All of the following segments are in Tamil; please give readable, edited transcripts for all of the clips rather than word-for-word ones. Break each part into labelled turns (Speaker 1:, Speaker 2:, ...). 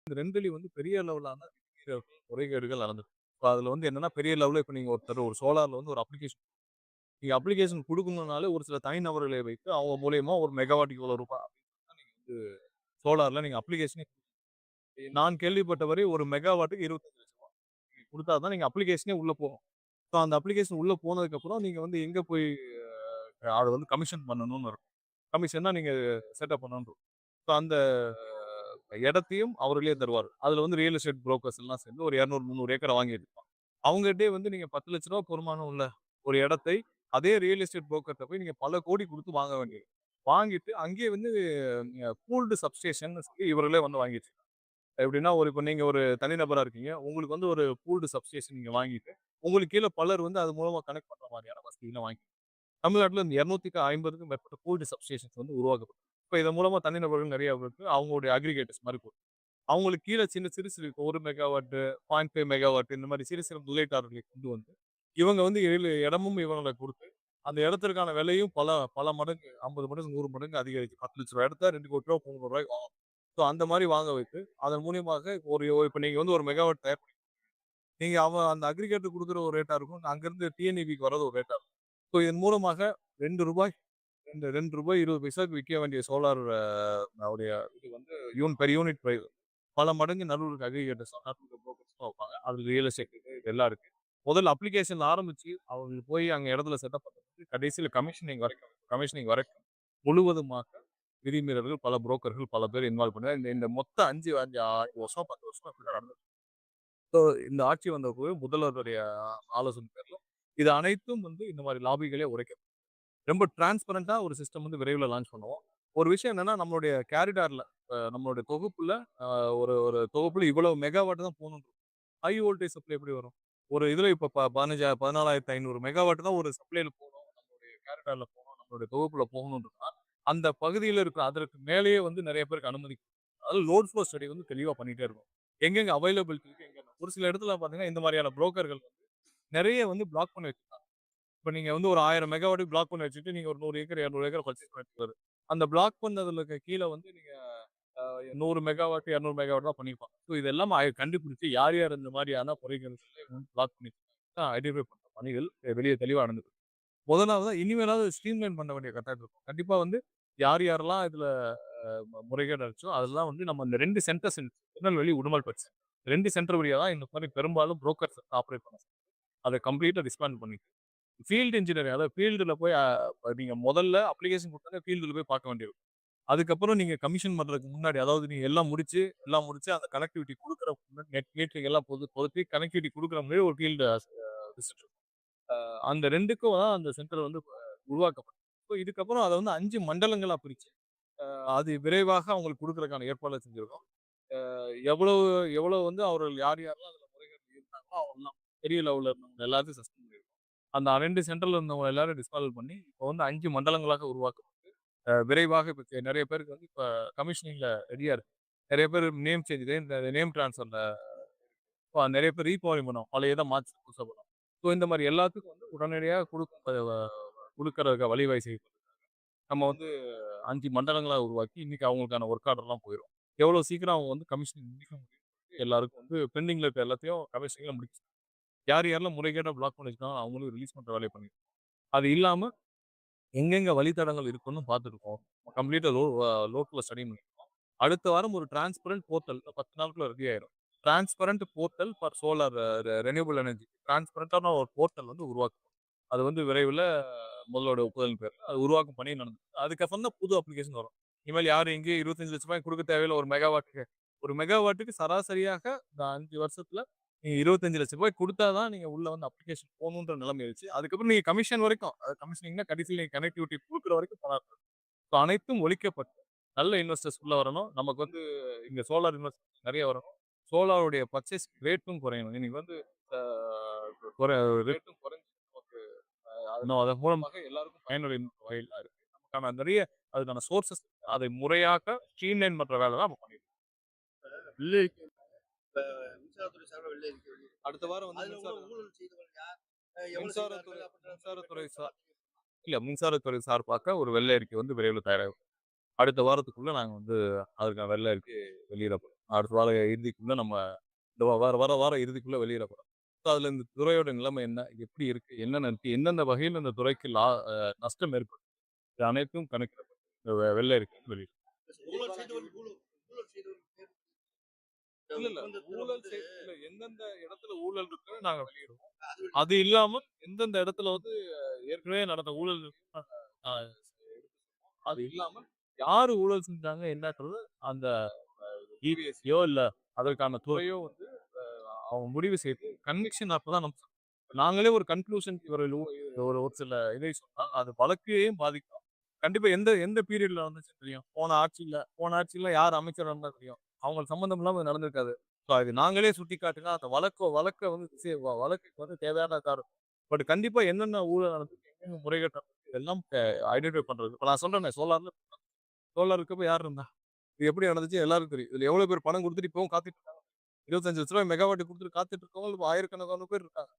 Speaker 1: இந்த 2லயும் வந்து பெரிய லெவலான முறைகேடுகள் நடந்திருக்கு. இப்ப அதுல வந்து என்னன்னா, பெரிய லெவல்ல இப்ப நீங்க ஒருத்தர் ஒரு சோலார்ல வந்து ஒரு அப்ளிகேஷன் நீங்க அப்ளிகேஷன் குடுக்கணும்னாலே ஒரு சில தனிநபர்களை வைத்து அவங்க மூலியமா ஒரு மெகாவாட்டுக்கு இவ்வளவு ரூபாய் சோலார்ல நீங்க அப்ளிகேஷனே நான் கேள்விப்பட்டவரை ஒரு மெகாவாட்டுக்கு 25,00,000 நீங்க குடுத்தா தான் நீங்க அப்ளிகேஷனே உள்ள போகும். ஸோ அந்த அப்ளிகேஷன் உள்ள போனதுக்கப்புறம் நீங்க வந்து எங்க போய் அத வந்து கமிஷன் பண்ணணும்னு இருக்கும். கமிஷன்னா நீங்க செட்டப் பண்ணணும் இருக்கும். ஸோ அந்த இடத்தையும் அவர்களே தருவார்கள். அதுல வந்து ரியல் எஸ்டேட் புரோக்கர்ஸ் எல்லாம் சேர்ந்து ஒரு 200, 300 ஏக்கர வாங்கியிருப்பாங்க. அவங்ககிட்டயே வந்து நீங்க ரூ. 10,00,000 பெருமானம் உள்ள ஒரு இடத்தை, அதே ரியல் எஸ்டேட் புரோக்கர்ட்ட போய் நீங்க பல கோடி குடுத்து வாங்க வேண்டியது. வாங்கிட்டு அங்கேயே வந்து பூல்டு சப்ஸ்டேஷன்னு சொல்லி இவர்களே வந்து வாங்கிட்டு எப்படின்னா, இப்ப நீங்க ஒரு தனிநபரா இருக்கீங்க. உங்களுக்கு வந்து ஒரு பூல்டு சப்ஸ்டேஷன் நீங்க வாங்கிட்டு, உங்களுக்கு கீழ பலர் வந்து அது மூலமா கனெக்ட் பண்ற மாரியான வசதிலாம் வாங்கி தமிழ்நாட்டுல இந்த 250க்கும் மேற்பட்ட பூல்டு சப்ஸ்டேஷன்ஸ் வந்து உருவாக்கப்படும். இப்ப இதன் மூலமா தனிநபர்கள் நெறைய பேருக்கு அவங்களுடைய அக்ரிகேட்டர்ஸ் மாரி அவங்களுக்கு கீழ சிறு சிறு 1 மெகாவாட், 0.5 மெகாவாட் இந்த மாரி சிறு சிறு முதலீட்டாளர்களை கொண்டு வந்து, இவங்க வந்து இடமும் இவங்கள குடுத்து, அந்த இடத்திற்கான விலையும் பல பல மடங்கு 50 மடங்கு, 100 மடங்கு அதிகரிக்கும். ரூ. 10,00,000 இடத்த ரூ. 2,00,00,000 ரூ. 3,00,000 வாங்கலாம். ஸோ அந்த மாரி வாங்க வைத்து, அதன் மூலியமாக இப்ப நீங்க வந்து 1 மெகாவாட் தயார் நீங்க அந்த அக்ரிகேட்டர் குடுக்குற ஒரு ரேட்டா இருக்கும். அங்கிருந்து டிஎன்இபிக்கு வர்றது ஒரு ரேட்டா இருக்கும். ஸோ இதன் மூலமாக ரூ. 2 ரூ. 2 20 விக்க வேண்டிய சோலார் உடைய இது வந்து பெர் யூனிட் பிரைஸ் பல மடங்கு நடுவுல அக்ரிகேட்டர்ஸ் நடுவுல புரோக்கர்ஸ் வைப்பாங்க. அது ரியல் எஸ்டேட் இது எல்லாம் இருக்கு. முதல்ல அப்ளிகேஷன் ஆரம்பிச்சு, அவங்க போய் அங்க இடத்துல செட்டப் பண்றது, கடைசியில கமிஷனிங் வரைக்கும் முழுவதுமாக விதிமீறல்கள் பல புரோக்கர்கள் பல பேர் இன்வால்வ் பண்ணி இந்த இந்த மொத்த 5 5 வருஷம் 10 வருஷமா இப்படி நடந்தது. ஸோ இந்த ஆட்சி வந்த போது முதல்வருடைய ஆலோசனை பேர்ல இது அனைத்தும் வந்து இந்த மாரி லாபிகளே உடைக்கும். ரொம்ப டிரான்ஸ்பரன்ட்டா ஒரு சிஸ்டம் வந்து விரைவில லான்ச் பண்ணுவோம். ஒரு விஷயம் என்னன்னா, நம்மளுடைய கேரிடார்ல நம்மளுடைய தொகுப்புல அ ஒரு ஒரு தொகுப்புல இவ்வளவு மெகாவாட் தான் போணும். ஹை வோல்டேஜ் சப்ளை எப்படி வரும்? ஒரு இதுல இப்ப 14,500 மெகாவாட் தான் ஒரு சப்ளைல போணும். நம்மளுடைய கேரிடார்ல போணும். நம்மளுடைய தொகுப்புல போகணும்ன்றதுனா, அந்த பகுதியில இருக்கிற அதற்கு மேலேயே வந்து நெறைய பேருக்கு அனுமதி அதாவது லோட் ஃப்ளோ ஸ்டடி வந்து தெளிவா பண்ணிட்டே இருக்கும். எங்கெங்க அவைலபிலிட்டி இருக்கு, ஒரு சில இடத்துல பார்த்தீங்கன்னா, இந்த மாரியான புரோக்கர்கள் நெறைய வந்து பிளாக் பண்ணி வச்சிருக்காங்க. இப்ப நீங்க வந்து ஒரு 1000 மெகாவாட்டுக்கு பிளாக் பண்ணி வச்சுட்டு, நீங்க ஒரு 100 ஏக்கர், 200 ஏக்கர் பர்ச்சேஸ் பண்ணிட்டு அந்த பிளாக் பண்ணதுல கீழ வந்து நீங்க 100 மெகாவாட், 200 மெகாவாட் தான் பண்ணியிருப்பாங்க. ஸோ இதெல்லாம் கண்டுபிடிச்சு யார் யார் இந்த மாரியான குறைகள் பிளாக் பண்ணி ஐடென்டிஃபை பண்ற பணிகள் வெளிய தெளிவா நடந்தது. முதலாவதா இனிமேலாவது ஸ்ட்ரீம்லைன் பண்ண வேண்டிய கட்டாயம் இருக்கும். கண்டிப்பா வந்து யார் யாரெல்லாம் இதுல முறைகேடு ஆச்சோ, அதெல்லாம் வந்து நம்ம இந்த 2 சென்டர்ஸ் திருநெல்வேலி, உடுமல்பேட் 2 சென்டர் வழியா தான் இந்த மாரி பெரும்பாலும் புரோக்கர்ஸ் ஆப்பரேட் பண்ண அத கம்ப்ளீட்டா டிஸ்பேண்ட் பண்ணிட்டு, ஃபீல்ட் இன்ஜினியர் அதாவது ஃபீல்டுல போய் நீங்க முதல்ல அப்ளிகேஷன் குடுத்தோனே ஃபீல்டுல போய் பார்க்க வேண்டியது. அதுக்கப்புறம் நீங்க கமிஷன் பண்றதுக்கு முன்னாடி, அதாவது நீங்க எல்லாம் முடிச்சு அந்த கனெக்டிவிட்டி குடுக்குற முன்னாடி நெட் மீட்டரிங் எல்லாம் பொருத்தி கனெக்டிவிட்டி குடுக்குற முன்னாடி ஒரு ஃபீல்டு விசிட் இருக்கும். அந்த 2க்கும் தான் அந்த சென்டர் வந்து உருவாக்கப்பட்டது. ஸோ இதுக்கப்புறம் அத வந்து 5 மண்டலங்களா பிரிச்சு, அது விரைவாக அவங்களுக்கு குடுக்குறதுக்கான ஏற்பாடுல செஞ்சிருக்கோம். எவ்வளவு எவ்வளவு வந்து அவர்கள் யார் யாரெல்லாம் அதுல முறைகேடுல இருந்தாங்களோ, அவங்கலாம் பெரிய லெவல்ல இருந்தவங்க எல்லாத்தையும் சஸ்பெண்ட் பண்ணிருக்கோம். அந்த 2 சென்டர்ல இருந்தவங்க எல்லாரையும் டிஸ்குவாலிஃபை பண்ணி, இப்போ வந்து 5 மண்டலங்களாக உருவாக்கப்பட்டு, நெறைய பேருக்கு நெறைய பேருக்கு வந்து இப்ப கமிஷனிங்ல ரெடியா இருக்கு. நெறைய பேர் நேம் சேஞ்ச் இந்த நேம் ட்ரான்ஸ்ஃபர்ல நெறைய பேர் ரீகவரி பண்ணுவோம். பழையத மாத்தி புதுசா பண்ணுவோம். ஸோ இந்த மாரி எல்லாத்துக்கும் வந்து உடனடியா குடுக்கறதுக்கு வழிவகை செய்யப்படும். நம்ம வந்து 5 மண்டலங்களா உருவாக்கி, இன்னைக்கு அவங்களுக்கான ஒர்க் ஆர்டர்லாம் போயிரும். எவ்வளோ சீக்கிரம் அவங்க வந்து கமிஷனிங் முடிக்க முடியும். எல்லாருக்கும் வந்து பெண்டிங்ல இருக்க எல்லாத்தையும் கமிஷனிங்ல முடிச்சு யார் யாரெல்லாம் முறைகேட்டா பிளாக் பண்ணி வச்சிருக்காங்களோ அவங்களும் ரிலீஸ் பண்ற வேலைய பண்ணிருக்கோம். அது இல்லாம எங்கெங்க வழித்தடங்கள் இருக்குன்னு பார்த்துருக்கோம். கம்ப்ளீட்டா லோக்கல்ல ஸ்டடி பண்ணிருக்கோம். அடுத்த வாரம் ஒரு டிரான்ஸ்பரன்ட் போர்ட்டல் 10 நாளுக்குள்ள ரெடி ஆயிரும். Transparent portal for solar renewable energy. டிரான்ஸ்பரன்ட்டான ஒரு போர்ட்டல் வந்து உருவாக்கும். அது வந்து விரைவில முதல்வரோட ஒப்புதல் பேர்ல அது உருவாக்கும் பணி நடந்தது. அதுக்கப்புறம் தான் புது அப்ளிகேஷன் வரும். இனிமேல் யாரும் எங்கேயும் ரூ. 25,00,000 குடுக்க தேவையில்ல ஒரு மெகாவாட்டுக்கு. ஒரு மெகாவாட்டுக்கு சராசரியாக இந்த 5 வருஷத்துல நீங்க ரூ. 25,00,000 குடுத்தா தான் நீங்க உள்ள வந்து அப்ளிகேஷன் போகணுன்ற நிலைமை ஆயிருச்சு. அதுக்கப்புறம் நீங்க கமிஷன் வரைக்கும் கமிஷனிங்னா கடைசியில நீங்க கனெக்டிவிட்டி குடுக்குற வரைக்கும் பணம் இருக்கும். ஸோ அனைத்தும் ஒழிக்கப்பட்டு நல்ல இன்வெஸ்டர்ஸ் உள்ள வரணும். நமக்கு வந்து இங்க சோலார் இன்வெஸ்ட் நெறைய வரணும். சோலாருடைய பர்ச்சேஸ் ரேட்டும் குறையணும். இன்னைக்கு வந்து அ குறை ரேட்டும் குறைஞ்சு நமக்கு அதன் மூலமாக எல்லாருக்கும் பயனுடைய வகையில இருக்கு. நமக்கான நெறைய அதுக்கான சோர்ஸஸ் அதை முறையாக ஸ்ட்ரீம்லைன் பண்ற வேலை தான் நம்ம பண்ணிருக்கோம்.
Speaker 2: வெள்ளை அறிக்கை இப்ப மின்சாரத்துறை சார்பா வெள்ளை அறிக்கை
Speaker 1: அடுத்த வாரம் வந்து
Speaker 2: அதுல ஊழல் செய்தவங்க யார்? எவ்வளவு
Speaker 1: மின்சாரத்துறை
Speaker 2: செய்தார்கள் அப்படின்ற மாரி
Speaker 1: மின்சாரத்துறை
Speaker 2: பெட்ரோல்
Speaker 1: சா இல்ல மின்சாரத்துறை சார்பாக ஒரு வெள்ளை அறிக்கை வந்து விரைவில் தயாராகும். அடுத்த வாரத்துக்குள்ள நாங்க வந்து அதுக்கான வெள்ளை அறிக்கை வெளியிடப்படும். அடுத்த வார இறுதிக்குள்ள நம்ம இந்த வார இறுதிக்குள்ள வெளியிடப்படும். ஸோ அதுல இந்த துறையோட நிலைமை என்ன? எப்படி இருக்கு? என்னென்ன இருக்கு? எந்தெந்த வகையில இந்த துறைக்கு நஷ்டம் ஏற்படும்? இது அனைத்தும் கணக்கிடப்பட்டு வெள்ளை அறிக்கையில் வெளியிடும்.
Speaker 2: ஊழல் செய்தவர்கள் ஊழல் செய்தவர்கள்
Speaker 1: இல்ல.
Speaker 2: ஒப்பந்தத்துல
Speaker 1: ஊழல்
Speaker 2: வந்து
Speaker 1: இல்ல எந்தெந்த இடத்துல ஊழல் இருக்குன்னு நாங்க வெளியிடுவோம்.
Speaker 2: அது
Speaker 1: அது இல்லாம எந்தெந்த இடத்துல வந்து ஏற்கனவே நடந்த ஊழல் இருக்குன்னு அ அது இல்லாம யாரு ஊழல் செஞ்சாங்க என்னன்றது அந்த இபிஎஸ்சியோ இல்ல அதற்கான துறையோ வந்து அவங்க முடிவு செய்து கன்விக்ஷன் அப்பதான் நாங்களே ஒரு கன்க்ளூஷன் ஒரு ஒரு சில இதை சொன்னா அது வழக்கையும் பாதிக்கும். கண்டிப்பா எந்த எந்த பீரியட்ல நடந்துச்சுன்னு தெரியும். போன ஆட்சியில யார் அமைச்சரா இருந்தா தெரியும். அவங்களுக்கு சம்மந்தம் இல்லாம இது நடந்திருக்காது. ஸோ அது நாங்களே சுட்டிக்காட்டினா அந்த வழக்க வந்து வழக்குக்கு வந்து தேவையான காரணம். பட் கண்டிப்பா என்னென்ன ஊழல் நடந்திருக்கு, எங்கெங்க முறைகேடு நடந்திருக்கு இதெல்லாம் ஐடென்டிஃபை பண்றது. இப்ப நான் சொல்றேனே சோலார் இருக்கப்ப யார் இருந்தா? இது எப்படி நடந்துச்சு எல்லாருக்கும் தெரியும். இதுல எவ்வளவு பேர் பணம் குடுத்துட்டு இப்பவும் காத்துட்டு இருக்காங்க. ரூ. 25,00,000 மெகாவாட் குடுத்துட்டு காத்துட்டு இருக்கவங்க இப்ப ஆயிரக்கணக்கான பேர் இருக்காங்க.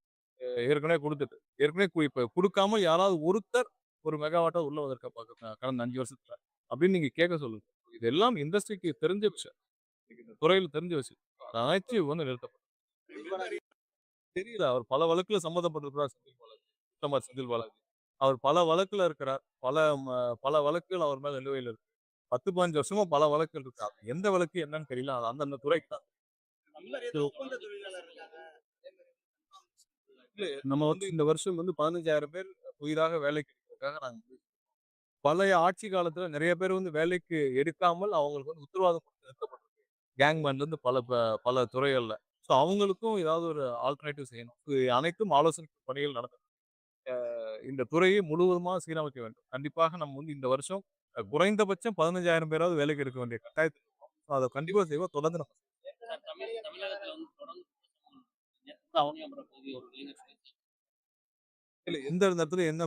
Speaker 1: ஏற்கனவே குடுத்துட்டு. ஏற்கனவே இப்ப குடுக்காம யாராவது ஒருத்தர் ஒரு மெகாவாட்டா உள்ள வந்திருக்கா கடந்த 5 வருஷத்துல. அப்படின்னு நீங்க கேட்க சொல்லுங்க. இதெல்லாம் இண்டஸ்ட்ரிக்கு தெரிஞ்ச விஷயம். இந்த துறையில தெரிஞ்ச விஷயம். அனைத்தையும் வந்து நிறுத்தப்படும். தெரியல. அவர் பல வழக்குல சம்மந்தப்பட்டிருக்கிறார் செந்தில் பாலாஜி. அவர் பல வழக்குல இருக்கிறார். பல வழக்குகள் அவர் மேல நிலுவையில இருக்கு. 10, 15 வருஷமா பல வழக்குகள் இருக்கு. அது எந்த வழக்கு என்னன்னு தெரியல. அது அந்தந்த துறைக்கு தான்.
Speaker 2: தமிழகத்துல ஒப்பந்த தொழிலாளர் இருக்காங்க.
Speaker 1: இல்ல நம்ம வந்து இந்த வருஷம் வந்து 15,000 பேர் புதிதாக வேலைக்கு எடுக்கிறதுக்காக நாங்க பழைய ஆட்சி காலத்துல நெறைய பேர் வந்து வேலைக்கு எடுக்காமல் அவங்களுக்கு வந்து உத்தரவாதம் கொடுத்து நிறுத்தப்பட்டிருக்கு. கேங்மேன்ல இருந்து பல துறைகள்ல. ஸோ அவங்களுக்கும் ஏதாவது ஒரு ஆல்டர்னேட்டிவ் செய்யணும். இது அனைத்தும் ஆலோசனை பணிகள் நடந்தது. இந்த துறையை முழுவதுமா சீரமைக்க வேண்டும். கண்டிப்பாக நம்ம வந்து இந்த வருஷம் குறைந்தபட்சம் 15,000 பேராவது வேலைக்கு எடுக்க வேண்டிய கட்டாயத்துல இருக்கோம். அத கண்டிப்பா செய்வோம். தொடர்ந்து நம்ம
Speaker 3: தமிழகத்துல வந்து தொடர்ந்து அவனியாபுரம் பகுதி ஒரு இளைஞர்
Speaker 1: இல்ல எந்த இடத்துல என்ன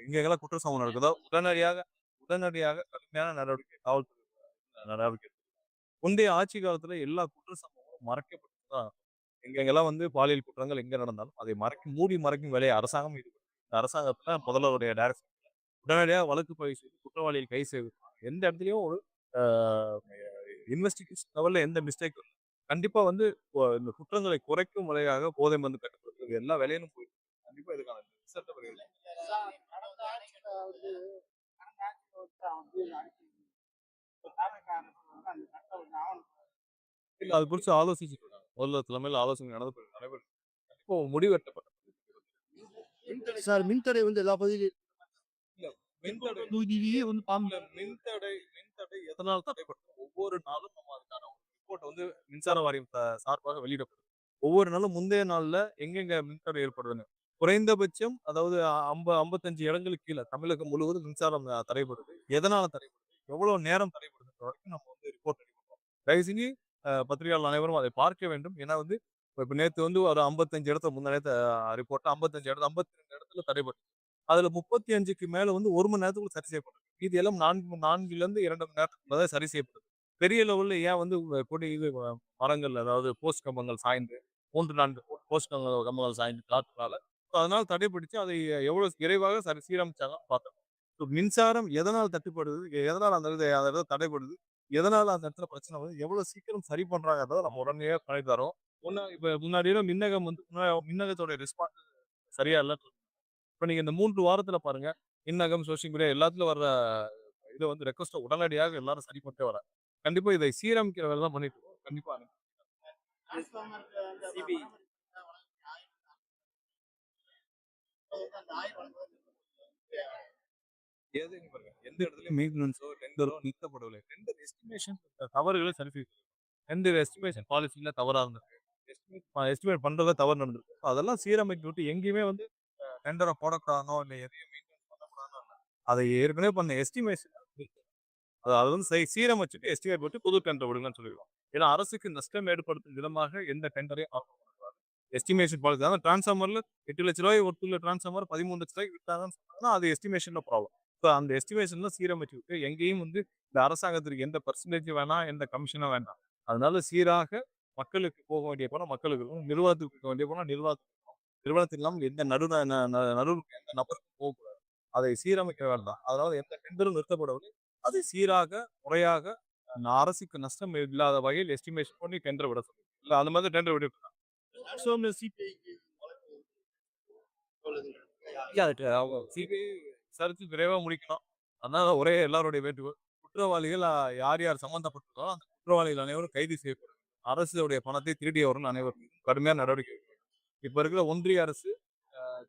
Speaker 1: எங்கெங்கெல்லாம் குற்ற சம்பவம் நடக்குதோ உடனடியாக கடுமையான நடவடிக்கை காவல்துறை நடவடிக்கை. முந்தைய ஆட்சி காலத்துல எல்லா குற்ற சம்பவங்களும் மறைக்கப்பட்டு தான் எங்கெங்கெல்லாம் வந்து பாலியல் குற்றங்கள் எங்க நடந்தாலும் அதை மறைக்கும் வேலையை அரசாங்கம் ஈடுபடும். இந்த அரசாங்கத்துல முதல்வருடைய டைரக்ஷன் உடனடியா வழக்கு பதிவு செய்து குற்றவாளியை கைது செய்து எந்த இடத்துலயும் ஒரு இன்வெஸ்டிகேஷன் லெவல்ல எந்த மிஸ்டேக் கண்டிப்பா வந்து இந்த குற்றங்களை குறைக்கும் முறையாக போதை மருந்து கட்டுப்படுத்துறது எல்லா வேலையிலும் போயிருக்கு. கண்டிப்பா இதுக்கான ரிசல்ட் வருகிறது.
Speaker 2: கடந்த ஆட்சியில வந்து கடந்த ஆட்சியில வந்து இந்த ஆட்சி இப்ப தாவேக்கா அரசு வந்து அந்த சட்டம் வந்து ஆவணம்
Speaker 1: இல்ல அது குறித்து ஆலோசிச்சுட்டு இருக்காங்க. முதல்வர் தலைமையில் ஆலோசனை நடைபெறும். இப்போ முடிவெட்டப்பட்டது.
Speaker 4: சார் மின்தடை வந்து எல்லா பகுதியிலும்
Speaker 1: இல்ல மின்தடை
Speaker 4: தொகுதியிலேயே வந்து
Speaker 1: இல்ல மின்தடை எதனால் தடைப்பட்டது? ஒவ்வொரு நாளும் நம்ம அதுக்கான ஒரு ரிப்போர்ட் வந்து மின்சார வாரியம் சார்பாக வெளியிடப்படும். ஒவ்வொரு நாளும் முந்தைய நாள்ல எங்கெங்க மின்தடை ஏற்படுதுன்னு. குறைந்தபட்சம் அதாவது 55 இடங்களுக்கு கீழ தமிழகம் முழுவதும் மின்சாரம் தடைபடுது. எதனால தடைபடுது? எவ்வளவு நேரம் தடைபடுதுன்ற வரைக்கும் நம்ம வந்து ரிப்போர்ட் ரெடி பண்றோம். தயவு செஞ்சு பத்திரிகையாளர் அனைவரும் அதை பார்க்க வேண்டும். ஏன்னா வந்து இப்ப நேத்து வந்து ஒரு 55 இடத்துல முந்தா நேத்து ரிப்போர்ட் 55 இடத்துல 52 இடத்துல தடைபட்டுச்சு. அதுல 35க்கு மேல வந்து 1 மணி நேரத்துக்குள்ள சரி செய்யப்படும். இது எல்லாம் 4லிருந்து 2 மணி நேரத்துக்குள்ள தான் சரி செய்யப்படுது. பெரிய லெவல்ல ஏன் வந்து கொடி இது மரங்கள் அதாவது போஸ்ட் கம்பங்கள் சாய்ந்து 3, 4 போஸ்ட் கம்பங்கள் சாய்ந்து காத்துனால அதனால தடைபட்டுச்சு. அதை எவ்வளவு விரைவாக சீரமைச்சாங்கன்னு பார்த்தோம். மின்சாரம் எதனால் தட்டுப்படுது? எதனால அந்த இடத்துல தடைபடுது? எதனால அந்த இடத்துல பிரச்சனை வருது? எவ்வளவு சீக்கிரம் சரி பண்றாங்கன்றத நம்ம உடனடியா பண்ணி தர்றோம். இப்ப முன்னாடிலாம் மின்னகம் வந்து மின்னகத்தோட ரெஸ்பான்ஸ் சரியா இல்ல. இப்ப நீங்க இந்த 3 வாரத்துல பாருங்க. மின்னகம், சோசியல் மீடியா எல்லாத்துலயும் வர்ற இத வந்து ரெக்வெஸ்ட்ட உடனடியாக எல்லாரும் சரி பண்ணிட்டே வராங்க. கண்டிப்பா இதை சீரமைக்கிற வேலை தான் பண்ணிட்டு இருக்கோம். கண்டிப்பா
Speaker 2: டிரான்ஸ்ஃபார்மருக்கு அந்த
Speaker 3: சிபி
Speaker 2: அந்த ஆய்வு வழங்குவது
Speaker 1: ஏதுங்க பாருங்க. எந்த இடத்துலயும் மெயின்டனன்ஸோ, டெண்டரோ நிறுத்தப்படவில்லை. டெண்டர் எஸ்டிமேஷன் தவறுகளை சரி செய்யும். டெண்டர் எஸ்டிமேஷன் பாலிசில தவறா இருந்திருக்கு. எஸ்டிமேட் பண்றதுல தவறு நடந்திருக்கு. அதெல்லாம் சீரமைத்து விட்டு எங்கேயுமே வந்து டெண்டர போடக்கூடாதுனோ, இல்ல எதையும் மெயின்டெனன்ஸ் பண்ணக்கூடாதுனோ இல்ல. அதை ஏற்கனவே பண்ண எஸ்டிமேஷன் அது வந்து சீரமைச்சுட்டு எஸ்டிமேட் போட்டு புது டெண்டர் விடுங்கன்னு சொல்லிருக்கோம். ஏன்னா அரசுக்கு நஷ்டம் ஏற்படுத்தும் விதமாக எந்த டெண்டரையும் எஸ்டிமேஷன் பாலிசி அதான் டிரான்ஸ்ஃபார்மர்ல ரூ. 8,00,000 ஒருத்துள்ள டிரான்ஸ்ஃபார்மர் ரூ. 13,00,000 வித்தாங்கன்னு சொன்னாங்கன்னா அது எஸ்டிமேஷன்ல ப்ராப்ளம். ஸோ அந்த எஸ்டிமேஷன்ல சீரமைச்சு விட்டு எங்கேயும் வந்து இந்த அரசாங்கத்திற்கு எந்த பெர்சன்டேஜ் வேணாம், எந்த கமிஷனும் வேண்டாம். அதனால சீராக மக்களுக்கு போக வேண்டிய பணம் மக்களுக்கு இருக்கும். நிர்வாகத்துக்கு போக வேண்டிய பணம் நிர்வாகத்துக்கு இருக்கும். நிறுவனத்தில் இல்லாமல் எந்த நடுவுக்கு எந்த நபருக்கும் போகக்கூடாது. அதை சீரமைக்க வேண்டாம். அதனால எந்த டெண்டரும் நிறுத்தப்படவில்லை. அதை சீராக, முறையாக நான் அரசுக்கு நஷ்டம் இல்லாத வகையில் எஸ்டிமேஷன் பண்ணி டெண்டர் விட சொல்லுங்க. இல்ல அந்த மாதிரி டெண்டர் விட்டு
Speaker 4: மேக்ஸிமம் சிபிஐக்கு
Speaker 1: அவங்க சிபிஐ விசாரிச்சு விரைவா முடிக்கணும். அதான் ஒரே எல்லாருடைய வேண்டுகோள். குற்றவாளிகள் யார் யார் சம்பந்தப்பட்டிருக்கோ அந்த குற்றவாளிகள் அனைவரும் கைது செய்யப்படும். அரசுடைய பணத்தை திருடியவர்கள் அனைவரும் மீதும் கடுமையான நடவடிக்கை எடுக்கப்படும். இப்ப இருக்கிற ஒன்றிய அரசு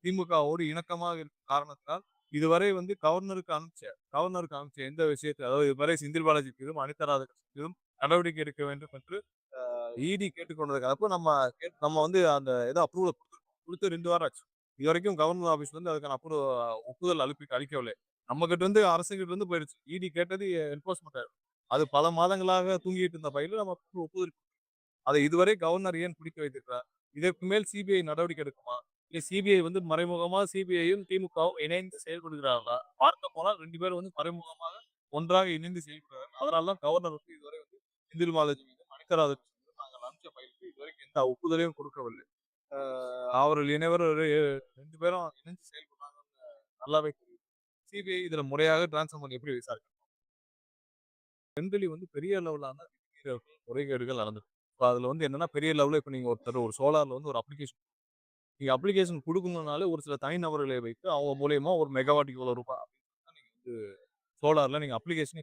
Speaker 1: திமுகவோடு இணக்கமாக இருக்கும் காரணத்தினால் இதுவரை வந்து கவர்னருக்கு அனுப்பிச்ச எந்த விஷயத்தை அதாவது இதுவரை செந்தில் பாலாஜி மீதும் அனிதா ராதாகிருஷ்ணன் மீதும் நடவடிக்கை எடுக்க வேண்டும் என்று இடி கேட்டுக்கொண்டதுக்கு அப்போ நம்ம வந்து அந்த இதை அப்ரூவல் கொடுத்து 2 வாரம் ஆச்சு. இது வரைக்கும் கவர்னர் ஆபீஸ்ல இருந்து அதுக்கான ஒப்புதல் அளிக்கவில்லை. நம்ம கிட்ட இருந்து அரசுகிட்ட இருந்து போயிருச்சு. இடி கேட்டது என்போர்ஸ்மெண்ட் அது பல மாதங்களாக தூங்கிட்டு இருந்த பையில நம்ம ஒப்புதல் அதை இதுவரை கவர்னர் ஏன் பிடிக்க வைத்திருக்கிறார்? இதற்கு மேல் சிபிஐ நடவடிக்கை எடுக்குமா? இல்ல சிபிஐ வந்து மறைமுகமா சிபிஐயும் திமுகவும் இணைந்து செயல்படுகிறார்களா? பார்க்க போனால் 2 பேரும் வந்து மறைமுகமாக ஒன்றாக இணைந்து செயல்படுகிறார்கள். அதனால தான் கவர்னர் வந்து இதுவரை வந்து செந்தில் பாலாஜி மீதும் அனிதா ராதாகிருஷ்ணன் மீதும் நாங்கள் அனுப்பிச்ச ஃபைலுக்கு இதுவரைக்கும் எந்த ஒப்புதலையும் கொடுக்கவில்லை. அவர்கள் 2 பேரும் இணைந்து செயல்படுறாங்கன்னு நல்லாவே தெரியும். சிபிஐ இதுல முறையாக டிரான்ஸ்ஃபர் பண்ணி எப்படி விசாரிக்கும்? ஜெனரலி வந்து பெரிய லெவலான முறைகேடுகள் நடந்திருக்கு. இப்ப அதுல வந்து என்னன்னா பெரிய லெவல்ல இப்ப நீங்க ஒரு சோலார்ல வந்து ஒரு நீங்க அப்ளிகேஷன் குடுக்கணும்னாலே ஒரு சில தனிநபர்களை வைத்து அவங்க மூலியமா ஒரு மெகாவாட்டுக்கு இவ்வளவு ரூபாய் அப்படின்னு நீங்க வந்து சோலார்ல நீங்க அப்ளிகேஷனே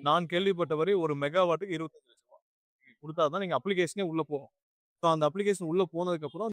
Speaker 1: நான் கேள்விப்பட்டவரை ஒரு மெகாவாட்டுக்கு 25,00,000 ரூபாய். குடுத்தா தான் நீங்க அப்ளிகேஷனே உள்ள போகும். ஸோ அந்த அப்ளிகேஷன் உள்ள போனதுக்கு அப்புறம்